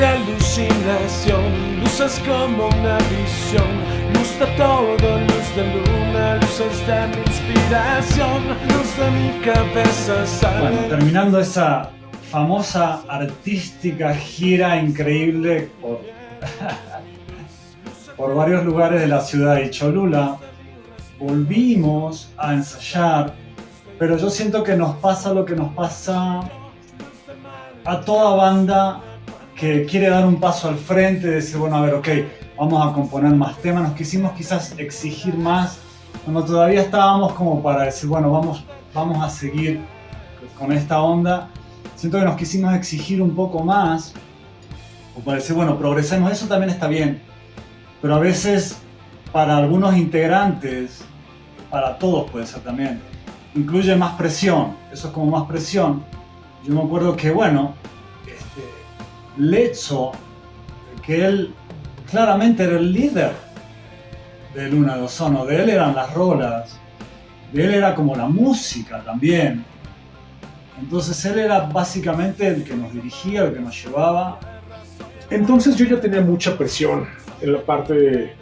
de alucinación, luces como una visión, luz de todo, luz de luna, luces de mi inspiración, luz de mi cabeza sale. Bueno, terminando esa famosa artística gira increíble por varios lugares de la ciudad de Cholula, volvimos a ensayar, pero yo siento que nos pasa lo que nos pasa a toda banda que quiere dar un paso al frente, decir, bueno, a ver, ok, vamos a componer más temas. Nos quisimos quizás exigir más, cuando todavía estábamos como para decir, bueno, vamos a seguir con esta onda. Siento que nos quisimos exigir un poco más, o para decir, bueno, progresemos, eso también está bien. Pero a veces, para algunos integrantes, para todos puede ser también, incluye más presión. Eso es como más presión. Yo me acuerdo que, bueno, Letzo, que él claramente era el líder de Luna de Ozono, de él eran las rolas, de él era como la música también. Entonces él era básicamente el que nos dirigía, el que nos llevaba. Entonces yo ya tenía mucha presión en la parte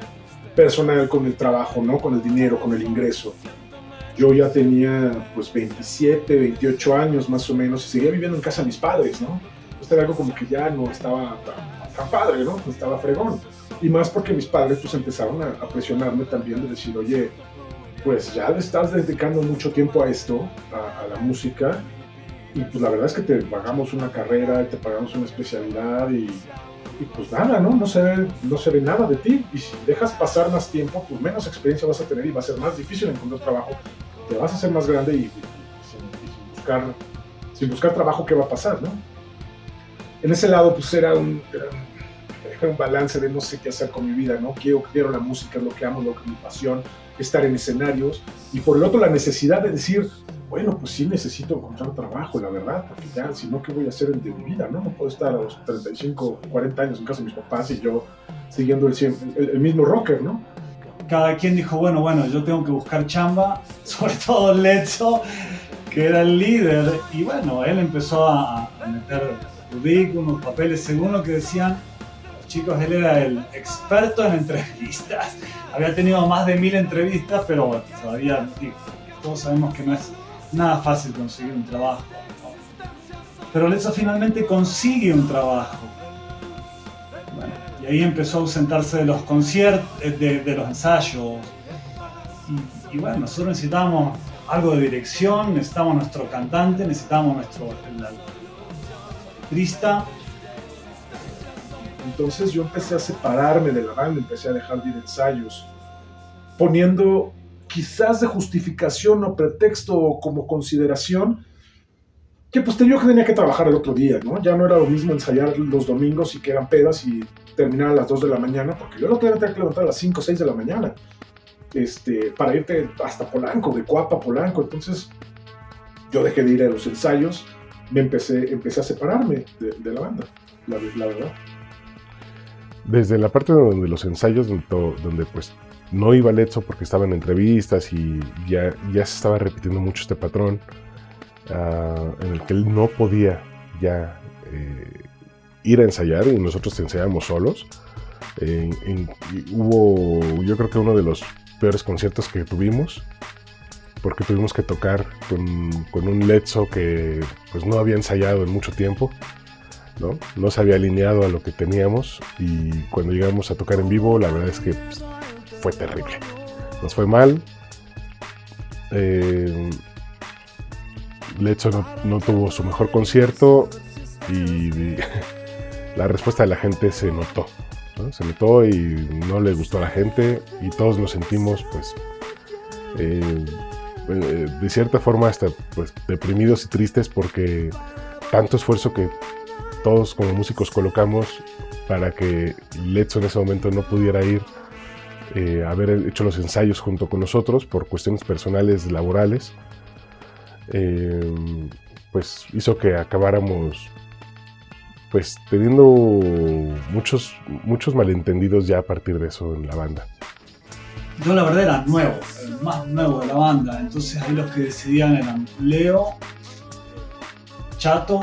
personal con el trabajo, ¿no? Con el dinero, con el ingreso. Yo ya tenía pues 27, 28 años más o menos y seguía viviendo en casa de mis padres, ¿no? Esto era algo como que ya no estaba tan padre, ¿no? No estaba fregón. Y más porque mis padres pues empezaron a presionarme también de decir, oye, pues ya le estás dedicando mucho tiempo a esto, a la música, y pues la verdad es que te pagamos una carrera, te pagamos una especialidad y pues nada, ¿no? No se ve nada de ti. Y si dejas pasar más tiempo, pues menos experiencia vas a tener y va a ser más difícil encontrar trabajo. Te vas a hacer más grande y sin buscar trabajo, ¿qué va a pasar, no? En ese lado, pues era un balance de no sé qué hacer con mi vida, ¿no? Quiero la música, es lo que amo, lo que es mi pasión, estar en escenarios. Y por el otro, la necesidad de decir, bueno, pues sí necesito encontrar trabajo, la verdad, porque ya, si no, ¿qué voy a hacer de mi vida, no? No puedo estar a los 35, 40 años en casa de mis papás y yo siguiendo el mismo rocker, ¿no? Cada quien dijo, bueno, yo tengo que buscar chamba, sobre todo Letzo, que era el líder, y bueno, él empezó a meter currículums, papeles, según lo que decían los chicos, él era el experto en entrevistas, había tenido más de 1000 entrevistas, pero bueno, todavía todos sabemos que no es nada fácil conseguir un trabajo, ¿no? Pero Letzo finalmente consigue un trabajo. Bueno, y ahí empezó a ausentarse de los conciertos, de los ensayos. Y bueno, nosotros necesitábamos algo de dirección, necesitábamos nuestro cantante, necesitábamos nuestro letrista. Entonces yo empecé a separarme de la banda, empecé a dejar de ir a ensayos, poniendo quizás de justificación o pretexto o como consideración que pues yo tenía que trabajar el otro día, ¿no? Ya no era lo mismo ensayar los domingos y que eran pedas y terminar a las 2 de la mañana, porque yo el otro día tenía que levantar a las 5 o 6 de la mañana para irte hasta Polanco, de Coapa a Polanco. Entonces yo dejé de ir a los ensayos, empecé a separarme de la banda, la verdad. Desde la parte de los ensayos, donde pues no iba Letzo porque estaba en entrevistas y ya se estaba repitiendo mucho este patrón, en el que él no podía ya ir a ensayar y nosotros ensayábamos solos. Hubo, yo creo que uno de los peores conciertos que tuvimos, porque tuvimos que tocar con un Letzo que pues no había ensayado en mucho tiempo, no se había alineado a lo que teníamos, y cuando llegamos a tocar en vivo, la verdad es que pues, fue terrible, nos fue mal. Letzo no tuvo su mejor concierto y la respuesta de la gente se notó, ¿no? Se notó y no le gustó a la gente, y todos nos sentimos pues de cierta forma hasta pues deprimidos y tristes, porque tanto esfuerzo que todos como músicos colocamos para que Letzo en ese momento no pudiera ir haber hecho los ensayos junto con nosotros por cuestiones personales, laborales, pues hizo que acabáramos pues teniendo muchos malentendidos ya a partir de eso en la banda. Yo la verdad era nuevo, el más nuevo de la banda, entonces ahí los que decidían eran Leo, Chato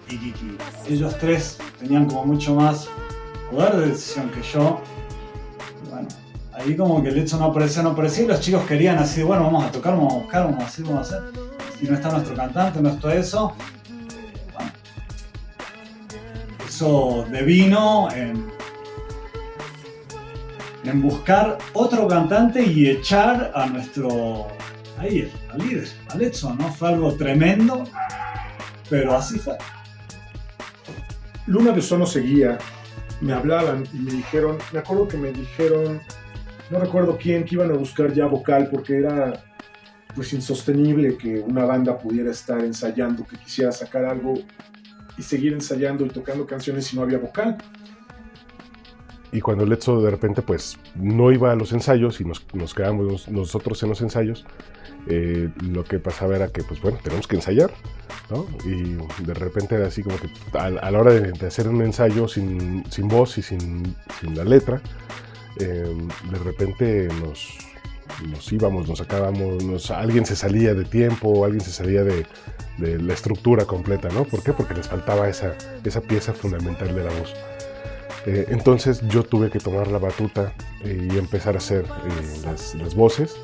y Kiki. Ellos tres tenían como mucho más poder de decisión que yo. Y bueno, ahí como que el hecho no aparecía y los chicos querían así, bueno, vamos a tocar, vamos a buscar, vamos a hacer, vamos a hacer. Si no está nuestro cantante, no está eso. Bueno, eso devino en buscar otro cantante y echar a nuestro, ahí, al líder, al Edson, ¿no? Fue algo tremendo, pero así fue. Luna de Sono seguía, me hablaban y me dijeron, me acuerdo que me dijeron, no recuerdo quién, que iban a buscar ya vocal porque era pues insostenible que una banda pudiera estar ensayando, que quisiera sacar algo y seguir ensayando y tocando canciones si no había vocal. Y cuando el Letzo de repente pues no iba a los ensayos y nos quedábamos nosotros en los ensayos, lo que pasaba era que pues bueno, tenemos que ensayar, ¿no? Y de repente era así como que a la hora de hacer un ensayo sin voz y sin la letra, de repente nos íbamos, nos sacábamos, alguien se salía de tiempo, alguien se salía de la estructura completa, ¿no? ¿Por qué? Porque les faltaba esa pieza fundamental de la voz. Entonces yo tuve que tomar la batuta y empezar a hacer las voces.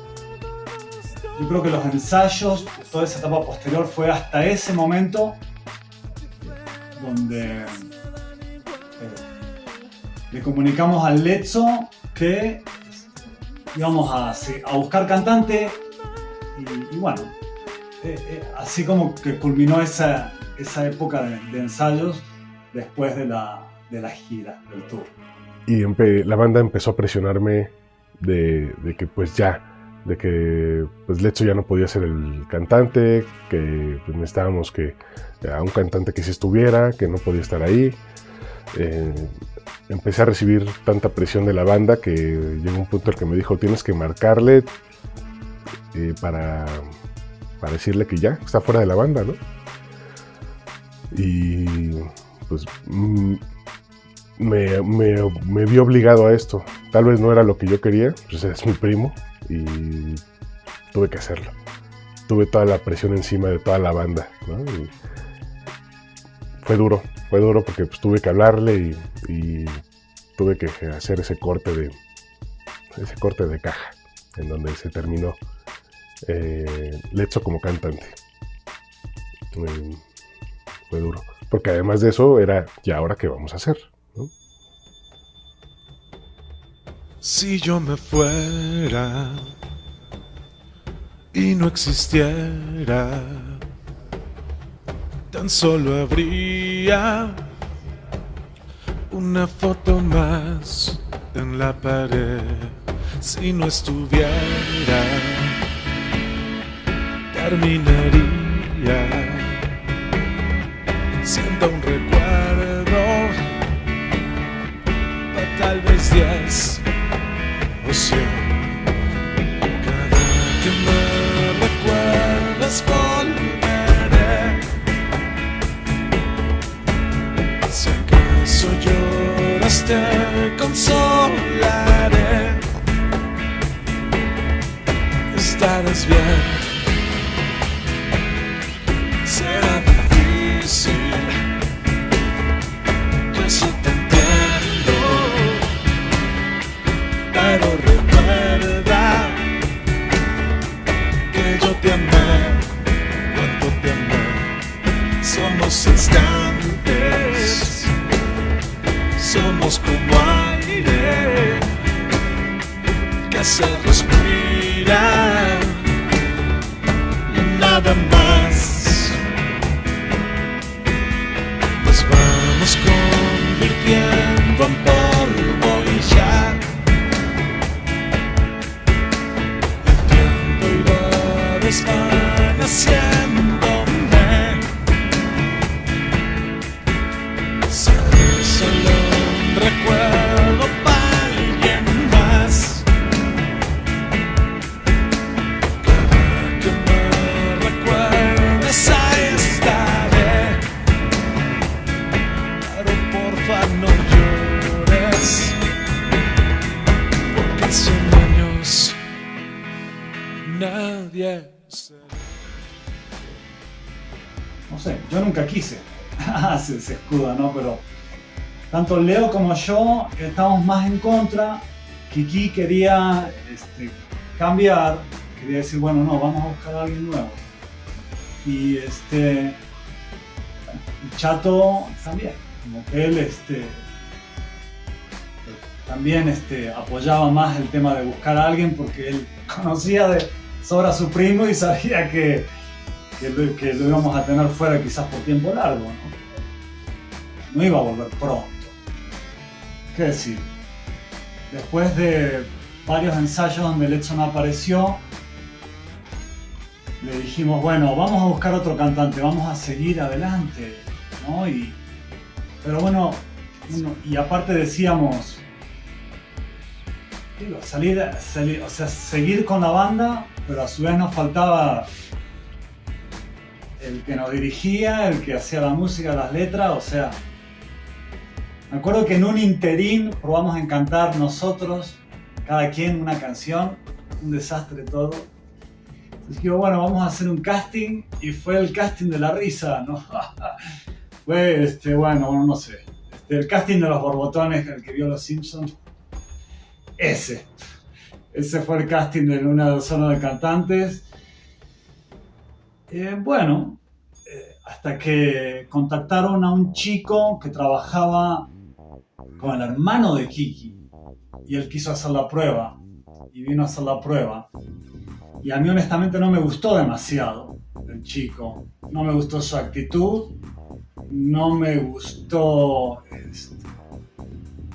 Yo creo que los ensayos, toda esa etapa posterior fue hasta ese momento donde le comunicamos al Letzo que íbamos a buscar cantante y bueno, así como que culminó esa época de ensayos después de la gira, del tour. Y la banda empezó a presionarme de que pues ya, de que pues Letzo ya no podía ser el cantante, que pues necesitábamos a un cantante que sí estuviera, que no podía estar ahí. Empecé a recibir tanta presión de la banda que llegó un punto en el que me dijo, tienes que marcarle para decirle que ya está fuera de la banda, ¿no? Y pues me vi obligado a esto. Tal vez no era lo que yo quería, pues es mi primo y tuve que hacerlo. Tuve toda la presión encima de toda la banda, ¿no? Y fue duro porque pues tuve que hablarle y tuve que hacer ese corte de caja en donde se terminó Letzo como cantante. Fue duro, porque además de eso era, ¿y ahora qué vamos a hacer? ¿No? Si yo me fuera y no existiera, tan solo habría una foto más en la pared. Si no estuviera, terminaría siendo un recuerdo para tal vez 10 o 100. Cada que me recuerdes volveré. Si acaso lloras te consolaré. Estarás bien. Será difícil, yo sí te entiendo, pero recuerda que yo te amé, cuánto te amé. Somos instantes, somos como aire que se respira y nada más. Vamos convirtiendo en polvo y ya el tiempo irá desvaneciéndome. Seré solo un recuerdo para alguien más. Cada que me recuerdes ahí estaré. Porfa, no llores, porque 100 años nadie se... No sé, yo nunca quise. Se escuda, ¿no? Pero tanto Leo como yo estábamos más en contra. Kiki quería cambiar, quería decir, bueno, no, vamos a buscar a alguien nuevo. Y el Chato también, como que él también apoyaba más el tema de buscar a alguien porque él conocía de sobra a su primo y sabía que lo íbamos a tener fuera quizás por tiempo largo, ¿no? No iba a volver pronto. ¿Qué decir? Después de varios ensayos donde Letzo no apareció, le dijimos, bueno, vamos a buscar otro cantante, vamos a seguir adelante, ¿no? Pero bueno, y aparte decíamos, digo, o sea, seguir con la banda, pero a su vez nos faltaba el que nos dirigía, el que hacía la música, las letras, o sea, me acuerdo que en un interín probamos a cantar nosotros, cada quien una canción, un desastre todo. Entonces digo, bueno, vamos a hacer un casting, y fue el casting de la risa, ¿no? Fue, bueno, no sé, el casting de los borbotones, el que vio Los Simpsons, ese fue el casting de una zona de cantantes. Bueno, hasta que contactaron a un chico que trabajaba con el hermano de Kiki, y él quiso hacer la prueba, y vino a hacer la prueba. Y a mí honestamente no me gustó demasiado el chico, no me gustó su actitud, no me gustó,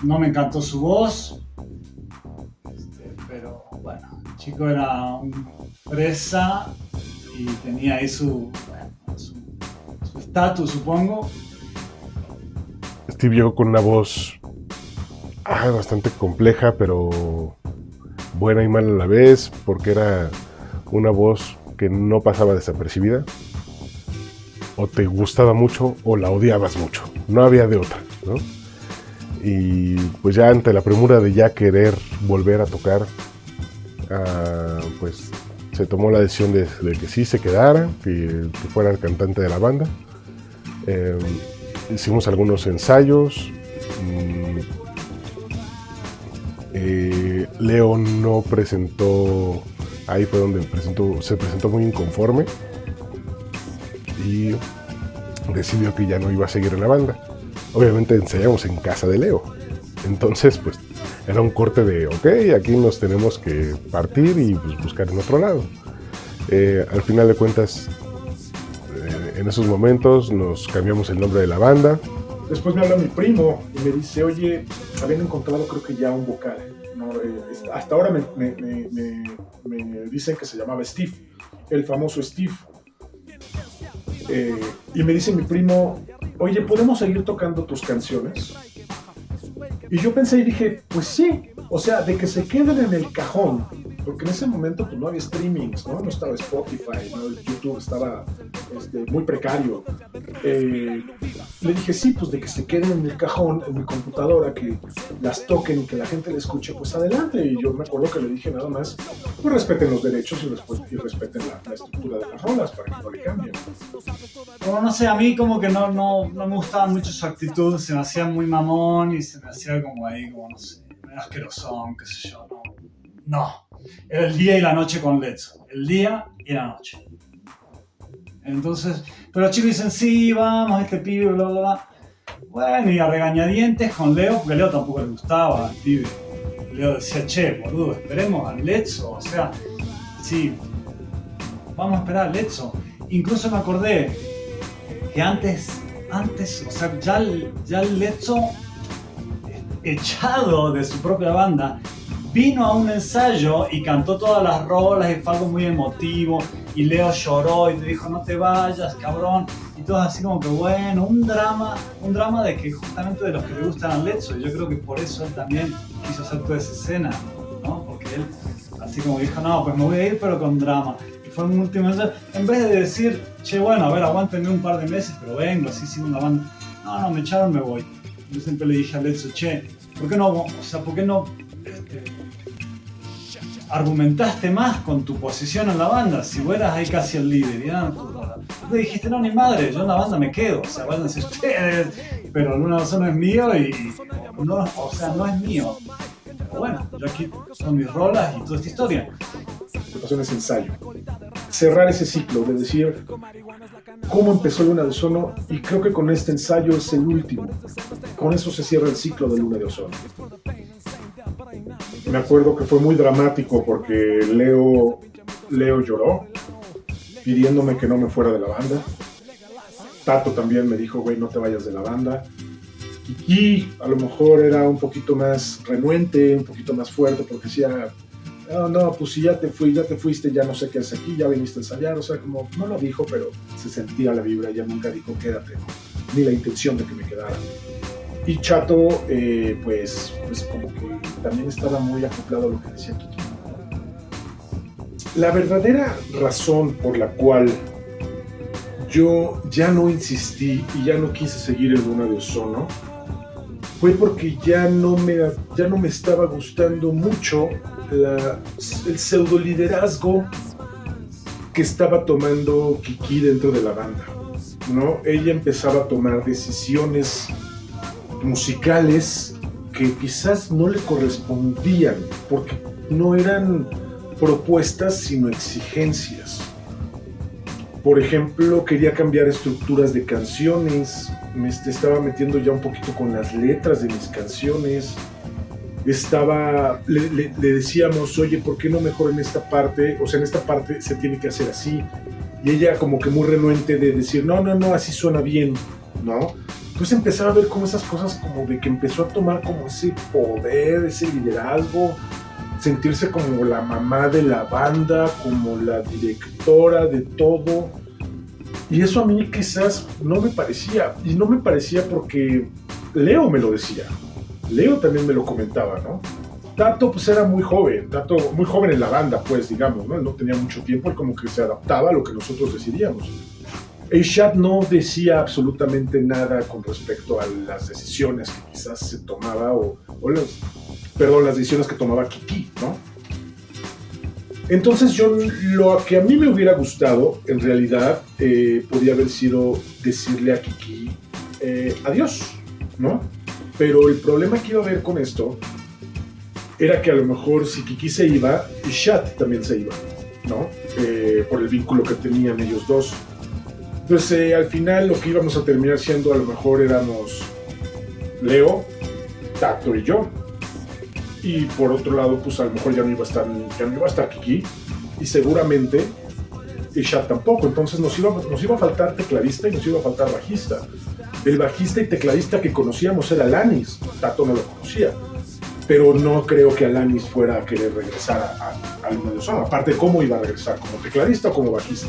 no me encantó su voz, pero bueno, el chico era un fresa y tenía ahí su estatus, supongo. Steve llegó con una voz bastante compleja, pero buena y mala a la vez, porque era una voz que no pasaba desapercibida. O te gustaba mucho o la odiabas mucho, no había de otra, ¿no? Y pues ya ante la premura de ya querer volver a tocar, pues se tomó la decisión de que sí se quedara, que fuera el cantante de la banda. Hicimos algunos ensayos. Leo no presentó, ahí fue donde se presentó muy inconforme y decidió que ya no iba a seguir en la banda. Obviamente ensayamos en casa de Leo, entonces pues era un corte de ok, aquí nos tenemos que partir y pues, buscar en otro lado. Al final de cuentas, en esos momentos nos cambiamos el nombre de la banda. Después me habla mi primo y me dice, oye, habían encontrado creo que ya un vocal, ¿no? Hasta ahora me dicen que se llamaba Steve, el famoso Steve. Y me dice mi primo, oye, ¿podemos seguir tocando tus canciones? Y yo pensé y dije, pues sí, o sea, de que se queden en el cajón, porque en ese momento pues no había streamings, ¿no? No estaba Spotify, ¿no? YouTube estaba muy precario. Le dije, sí, pues de que se queden en el cajón, en mi computadora, que las toquen y que la gente la escuche, pues adelante. Y yo me acuerdo que le dije nada más, pues respeten los derechos y respeten la estructura de las rolas para que no le cambien. Bueno, no sé, a mí como que no me gustaba mucho su actitud, se me hacía muy mamón y se me hacía como ahí, como no sé, asquerosón, qué sé yo, no. Era el día y la noche con Letzo, el día y la noche. Entonces, pero los chicos dicen, sí, vamos, este pibe, bla, bla, bla. Bueno, y a regañadientes con Leo, porque a Leo tampoco le gustaba al pibe. Leo decía, che, boludo, esperemos al Letzo, o sea, sí, vamos a esperar al Letzo. Incluso me acordé que antes, o sea, ya el Letzo, echado de su propia banda, vino a un ensayo y cantó todas las rolas y fue algo muy emotivo y Leo lloró y te dijo no te vayas, cabrón, y todo así como que bueno, un drama de que justamente de los que le gustan al Letzo, y yo creo que por eso él también quiso hacer toda esa escena, ¿no? Porque él así como dijo, no, pues me voy a ir pero con drama. Y fue un último ensayo, en vez de decir, che, bueno, a ver, aguántenme un par de meses, pero vengo, así sigo una banda. No, me echaron, me voy. Yo siempre le dije a Letzo, che, ¿por qué no, argumentaste más con tu posición en la banda, si vos eras ahí casi el líder, ¿ya? Tú le dijiste, no, ni madre, yo en la banda me quedo, o sea, váyanse ustedes, pero Luna de Ozono es mío y no, o sea, no es mío. Pero bueno, yo aquí son mis rolas y toda esta historia. Lo pasó en ese ensayo. Cerrar ese ciclo de decir cómo empezó Luna de Ozono, y creo que con este ensayo es el último. Con eso se cierra el ciclo de Luna de Ozono. Me acuerdo que fue muy dramático porque Leo lloró pidiéndome que no me fuera de la banda. Tato también me dijo, güey, no te vayas de la banda. Kiki a lo mejor era un poquito más renuente, un poquito más fuerte, porque decía, no, pues si ya te fuiste, ya no sé qué haces aquí, ya viniste a ensayar, o sea, como, no lo dijo, pero se sentía la vibra, ella nunca dijo quédate, ¿no? Ni la intención de que me quedara. Y Chato, pues como que también estaba muy acoplado a lo que decía Kiki. La verdadera razón por la cual yo ya no insistí y ya no quise seguir en Luna de Ozono fue porque ya no me estaba gustando mucho el pseudo liderazgo que estaba tomando Kiki dentro de la banda, ¿no? Ella empezaba a tomar decisiones musicales que quizás no le correspondían porque no eran propuestas sino exigencias. Por ejemplo, quería cambiar estructuras de canciones, me estaba metiendo ya un poquito con las letras de mis canciones, le decíamos, oye, ¿por qué no mejor en esta parte? O sea, en esta parte se tiene que hacer así. Y ella como que muy renuente de decir, no, así suena bien, ¿no? Entonces empezaba a ver como esas cosas como de que empezó a tomar como ese poder, ese liderazgo, sentirse como la mamá de la banda, como la directora de todo. Y eso a mí quizás no me parecía. Y no me parecía porque Leo me lo decía. Leo también me lo comentaba, ¿no? Tato pues era muy joven en la banda, pues digamos, ¿no? Él no tenía mucho tiempo, él como que se adaptaba a lo que nosotros decidíamos. A$AP no decía absolutamente nada con respecto a las decisiones que quizás se tomaba las decisiones que tomaba Kiki, ¿no? Entonces lo que a mí me hubiera gustado, en realidad, podía haber sido decirle a Kiki adiós, ¿no? Pero el problema que iba a haber con esto era que a lo mejor si Kiki se iba, A$AP también se iba, ¿no? Por el vínculo que tenían ellos dos. Entonces, al final lo que íbamos a terminar siendo a lo mejor éramos Leo, Tato y yo. Y por otro lado, pues a lo mejor ya no iba a estar Kiki. Y seguramente A$AP tampoco. Entonces nos iba a faltar tecladista y nos iba a faltar bajista. El bajista y tecladista que conocíamos era Alanis. Tato no lo conocía. Pero no creo que Alanis fuera a querer regresar a Luna de Ozono. Aparte, ¿cómo iba a regresar? ¿Como tecladista o como bajista?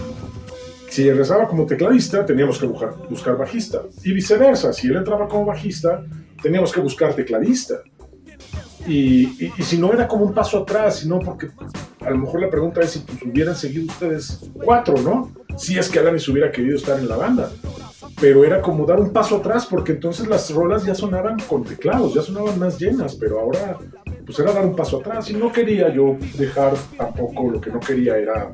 Si regresaba como tecladista, teníamos que buscar bajista. Y viceversa, si él entraba como bajista, teníamos que buscar tecladista. Y si no, era como un paso atrás, sino porque a lo mejor la pregunta es si pues, hubieran seguido ustedes 4, ¿no? Si es que Alanis hubiera querido estar en la banda. Pero era como dar un paso atrás, porque entonces las rolas ya sonaban con teclados, ya sonaban más llenas, pero ahora pues era dar un paso atrás. Y no quería yo dejar tampoco, lo que no quería era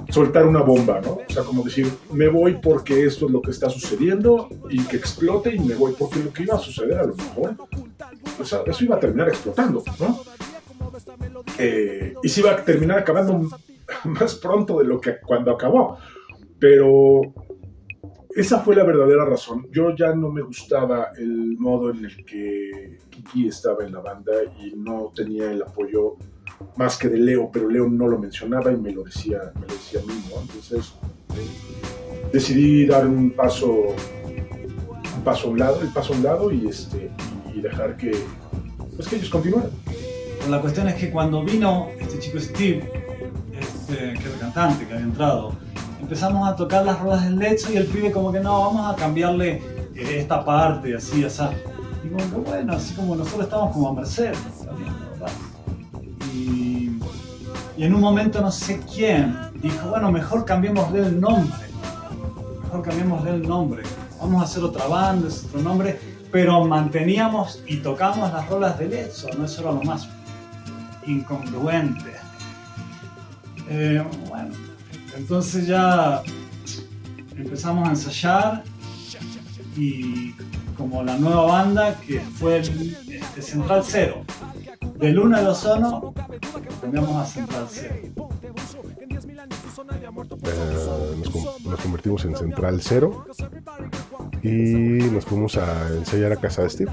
soltar una bomba, ¿no? O sea, como decir, me voy porque esto es lo que está sucediendo y que explote, y me voy porque lo que iba a suceder a lo mejor, o sea, eso iba a terminar explotando, ¿no? Y se iba a terminar acabando más pronto de lo que cuando acabó. Pero esa fue la verdadera razón. Yo ya no me gustaba el modo en el que Kiki estaba en la banda y no tenía el apoyo más que de Leo, pero Leo no lo mencionaba y me lo decía a mí, ¿no? Entonces decidí dar un paso a un lado y dejar que ellos continuaran. La cuestión es que cuando vino este chico Steve, que era el cantante que había entrado, empezamos a tocar las rolas del Lecho y el pibe como que no, vamos a cambiarle esta parte, así, así. Y como que bueno, así como nosotros estamos como a merced también, ¿verdad? Y en un momento no sé quién dijo, bueno, mejor cambiémosle el nombre. Vamos a hacer otra banda, es otro nombre, pero manteníamos y tocamos las rolas del Lecho, no eso era lo más incongruente. Bueno, entonces ya empezamos a ensayar y como la nueva banda que fue el Central Cero. De Luna de Ozono cambiamos a Central Cero. Nos convertimos en Central Cero y nos fuimos a ensayar a casa de Steve.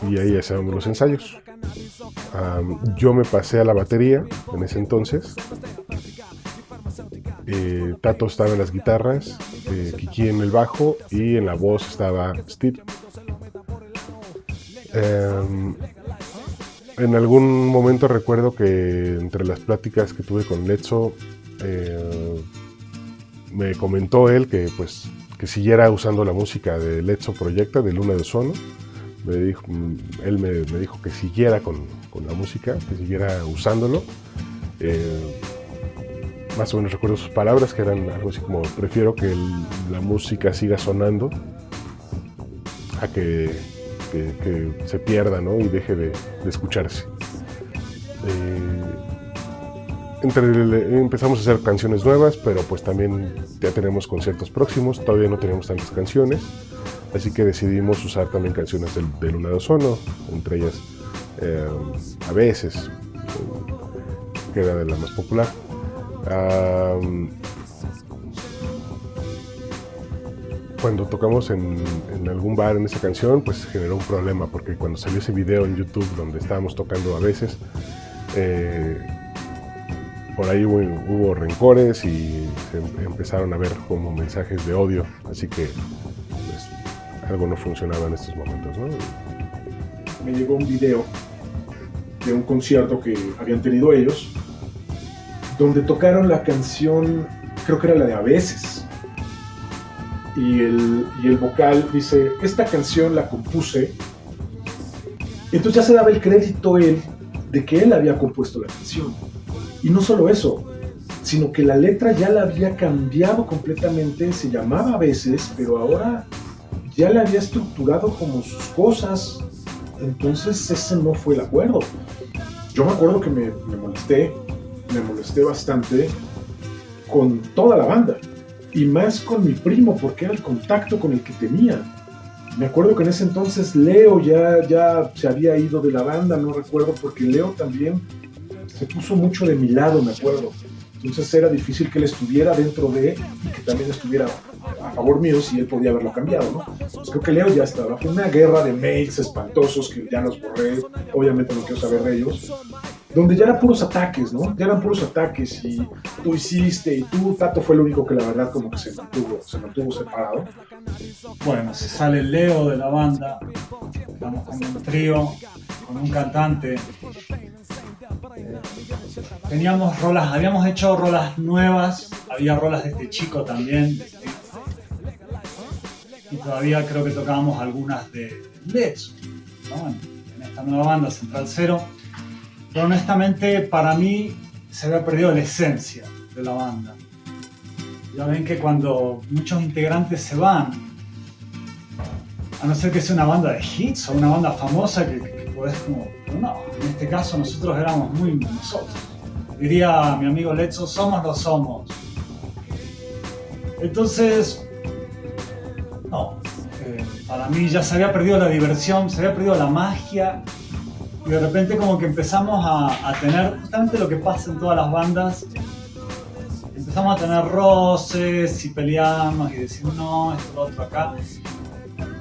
Y ahí hacíamos los ensayos. Yo me pasé a la batería en ese entonces. Tato estaba en las guitarras, Kiki en el bajo y en la voz estaba Steve. En algún momento recuerdo que entre las pláticas que tuve con Letzo, me comentó él que siguiera usando la música de Letzo Proyecta, de Luna de Ozono. Él me dijo que siguiera con la música, que siguiera usándolo. Más o menos recuerdo sus palabras, que eran algo así como: prefiero que la música siga sonando a que se pierda, ¿no? Y deje de escucharse. Empezamos a hacer canciones nuevas, pero pues también ya tenemos conciertos próximos, todavía no tenemos tantas canciones, así que decidimos usar también canciones de Luna de Ozono, entre ellas A veces, que era de la más popular. Cuando tocamos en algún bar en esa canción, pues generó un problema, porque cuando salió ese video en YouTube donde estábamos tocando A veces, por ahí hubo rencores y se empezaron a ver como mensajes de odio, así que pues, algo no funcionaba en estos momentos, ¿no? Me llegó un video de un concierto que habían tenido ellos, donde tocaron la canción, creo que era la de A veces. Y el vocal dice: esta canción la compuse. Entonces ya se daba el crédito él de que él había compuesto la canción. Y no solo eso, sino que la letra ya la había cambiado completamente. Se llamaba A veces, pero ahora ya la había estructurado como sus cosas. Entonces ese no fue el acuerdo. Yo me acuerdo que me molesté bastante con toda la banda. Y más con mi primo, porque era el contacto con el que tenía. Me acuerdo que en ese entonces Leo ya se había ido de la banda, no recuerdo, porque Leo también se puso mucho de mi lado, me acuerdo. Entonces era difícil que él estuviera dentro de, y que también estuviera a favor mío si él podía haberlo cambiado, ¿no? Pues creo que Leo ya estaba. Fue una guerra de mails espantosos que ya los borré, obviamente no quiero saber de ellos, donde ya eran puros ataques, ¿no? Ya eran puros ataques, y tú hiciste, y tú, Tato, fue el único que la verdad como que se mantuvo separado. Bueno, se sale Leo de la banda, estamos con un trío, con un cantante. Teníamos rolas, habíamos hecho rolas nuevas, había rolas de este chico también, y todavía creo que tocábamos algunas de Letzo, ¿no? En esta nueva banda, Central Cero. Pero honestamente, para mí, se había perdido la esencia de la banda. Ya ven que cuando muchos integrantes se van, a no ser que sea una banda de hits o una banda famosa que podés como... Pero no, en este caso nosotros éramos muy nosotros. Diría mi amigo Letzo: somos los somos. Entonces, no, para mí ya se había perdido la diversión, se había perdido la magia. Y de repente como que empezamos a tener justamente lo que pasa en todas las bandas. Empezamos a tener roces y pelearnos y decir no, esto, lo otro acá.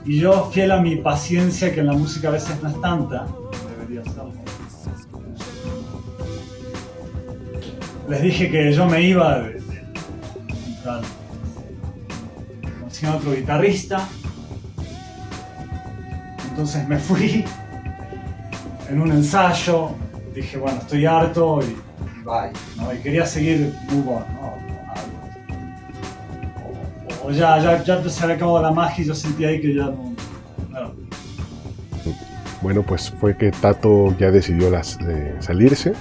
Y yo, fiel a mi paciencia, que en la música a veces no es tanta, debería ser. Les dije que yo me iba de Central. Conocí a otro guitarrista. Entonces me fui. En un ensayo dije, bueno, estoy harto y bye, ¿no? Y quería seguir move on, ¿no? O ya se había acabado la magia y yo sentía ahí que ya no. Bueno, pues fue que Tato ya decidió salirse,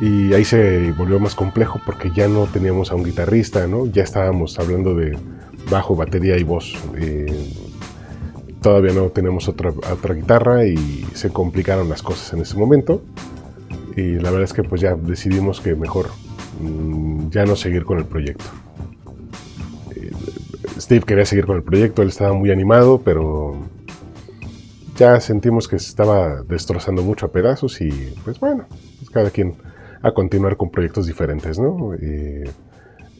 y ahí se volvió más complejo porque ya no teníamos a un guitarrista, ¿no? Ya estábamos hablando de bajo, batería y voz. Todavía no tenemos otra guitarra y se complicaron las cosas en ese momento. Y la verdad es que pues ya decidimos que mejor ya no seguir con el proyecto. Steve quería seguir con el proyecto, él estaba muy animado, pero ya sentimos que se estaba destrozando mucho a pedazos y pues bueno, pues cada quien a continuar con proyectos diferentes, ¿no?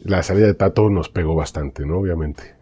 La salida de Tato nos pegó bastante, ¿no? Obviamente.